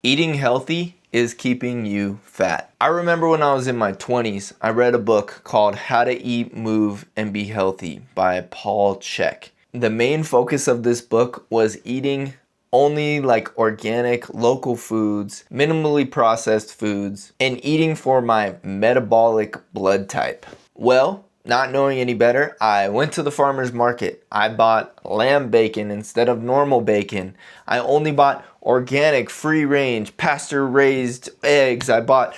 Eating healthy is keeping you fat. I remember when I was in my 20s, I read a book called How to Eat, Move, and Be Healthy by Paul Chek. The main focus of this book was eating only like organic, local foods, minimally processed foods, and eating for my metabolic blood type. Well, not knowing any better, I went to the farmer's market. I bought lamb bacon instead of normal bacon. I only bought organic, free-range, pasture-raised eggs. I bought,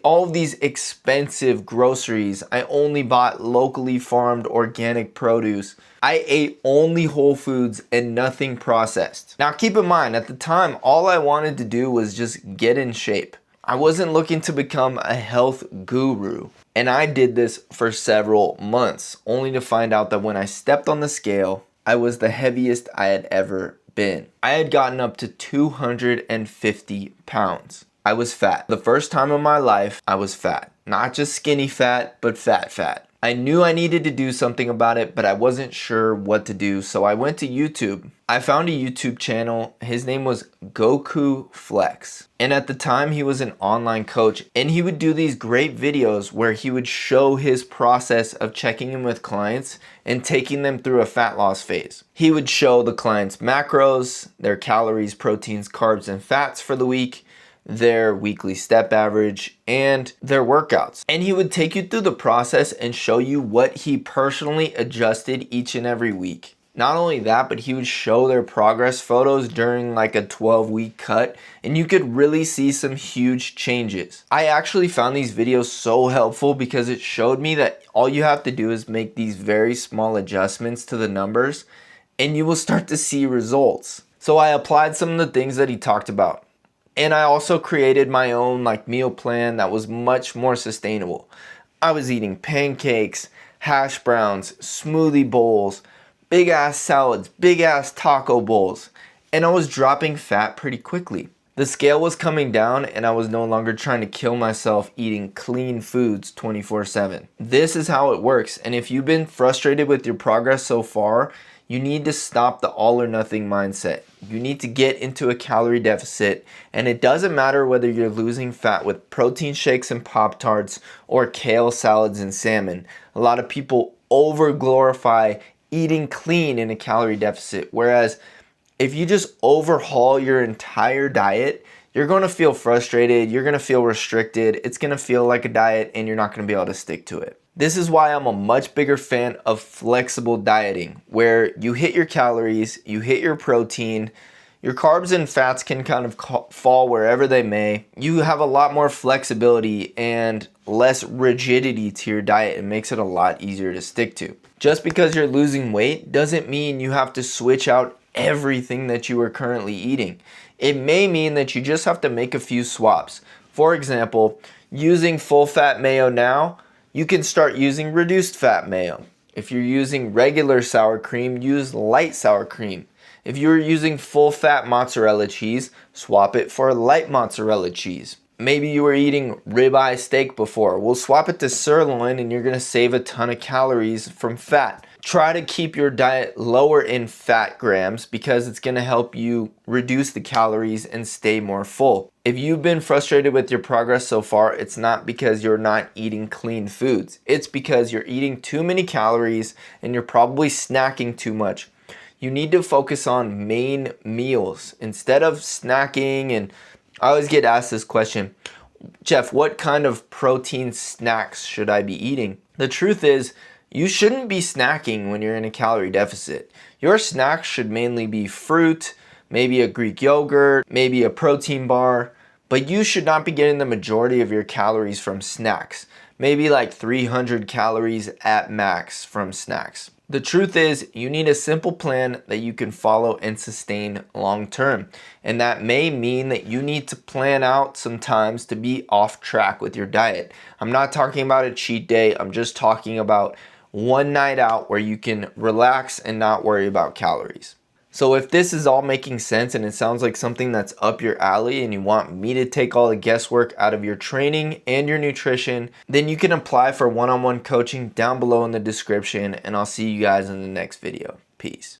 all of these expensive groceries. I only bought locally farmed organic produce. I ate only whole foods and nothing processed. Now keep in mind, at the time, all I wanted to do was just get in shape. I wasn't looking to become a health guru. And I did this for several months, only to find out that when I stepped on the scale, I was the heaviest I had ever been. I had gotten up to 250 pounds. I was fat. The first time in my life, I was fat. Not just skinny fat, but fat. I knew I needed to do something about it, but I wasn't sure what to do, so I went to YouTube. I found a YouTube channel. His name was Goku Flex. And at the time, he was an online coach, and he would do these great videos where he would show his process of checking in with clients and taking them through a fat loss phase. He would show the clients macros, their calories, proteins, carbs, and fats for the week, their weekly step average, and their workouts. And he would take you through the process and show you what he personally adjusted each and every week. Not only that, but he would show their progress photos during like a 12-week cut, and you could really see some huge changes. I actually found these videos so helpful because it showed me that all you have to do is make these very small adjustments to the numbers, and you will start to see results. So I applied some of the things that he talked about. And I also created my own meal plan that was much more sustainable. I was eating pancakes, hash browns, smoothie bowls, big ass salads, big ass taco bowls, and I was dropping fat pretty quickly. The scale was coming down and I was no longer trying to kill myself eating clean foods 24/7. This is how it works, and if you've been frustrated with your progress so far, you need to stop the all or nothing mindset. You need to get into a calorie deficit, and it doesn't matter whether you're losing fat with protein shakes and Pop-Tarts or kale salads and salmon. A lot of people over glorify eating clean in a calorie deficit, whereas if you just overhaul your entire diet, you're going to feel frustrated, you're going to feel restricted, it's going to feel like a diet, and you're not going to be able to stick to it. This is why I'm a much bigger fan of flexible dieting, where you hit your calories, you hit your protein, your carbs and fats can kind of fall wherever they may. You have a lot more flexibility and less rigidity to your diet. It makes it a lot easier to stick to. Just because you're losing weight doesn't mean you have to switch out everything that you are currently eating. It may mean that you just have to make a few swaps. For example, using full fat mayo now, you can start using reduced fat mayo. If you're using regular sour cream, use light sour cream. If you're using full fat mozzarella cheese, swap it for light mozzarella cheese. Maybe you were eating ribeye steak before. We'll swap it to sirloin and you're gonna save a ton of calories from fat. Try to keep your diet lower in fat grams because it's gonna help you reduce the calories and stay more full. If you've been frustrated with your progress so far, it's not because you're not eating clean foods. It's because you're eating too many calories and you're probably snacking too much. You need to focus on main meals instead of snacking. And I always get asked this question, Jeff, what kind of protein snacks should I be eating? The truth is, you shouldn't be snacking when you're in a calorie deficit. Your snacks should mainly be fruit, maybe a Greek yogurt, maybe a protein bar, but you should not be getting the majority of your calories from snacks. Maybe like 300 calories at max from snacks. The truth is, you need a simple plan that you can follow and sustain long term. And that may mean that you need to plan out some times to be off track with your diet. I'm not talking about a cheat day, I'm just talking about one night out where you can relax and not worry about calories. So if this is all making sense and it sounds like something that's up your alley and you want me to take all the guesswork out of your training and your nutrition, then you can apply for one-on-one coaching down below in the description, and I'll see you guys in the next video. Peace.